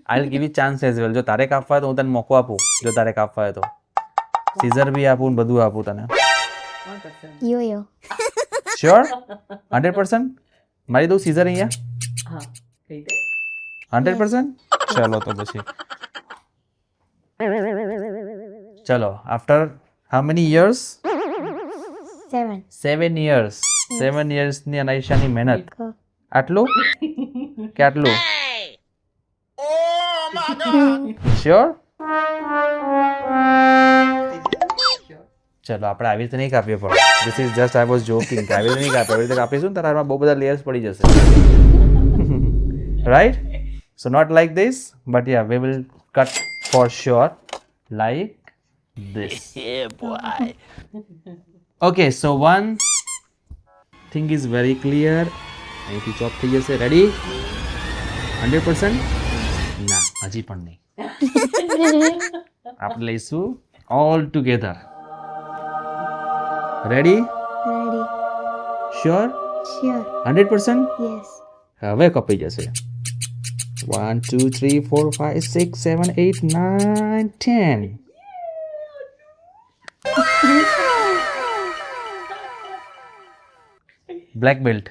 I will give you chance as well. જો તારે કાપવા હોય તો હું તને મોકો આપું, જો તારે કાપવા હોય તો સીઝર બી આપું ને બધું આપું તને. Yo-yo. શ્યોર 100%? મારી દઉં સીઝર અહીંયા? હા કહી દે 100%? ચલો તો પછી ચલો. After how many years? 7. 7 years. 7 yearsની અનાઈશાની મહેનત. આટલું કે આટલું? શ્યોર? ચલો આપણે આવી રીતે નહીં કાપીએ પણ this is just I was joking. આવી રીતે નહીં કાપીએ. આવી રીતે કાપીશું ને તારા હાથમાં બહુ બધા લેયર્સ પડી જશે. Right? So not like this but yeah we will cut for sure like this. Okay, so one thing is very clear. અહીંથી ચોપ થઈ જશે. રેડી? 100%? ના, હજી પણ નહીં. આપણે લઈશું all together. Ready? Ready. Sure? Sure. 100%? Yes. હવે કપાઈ જશે. 1 2 3 4 5 6 7 8 9 10. Black belt.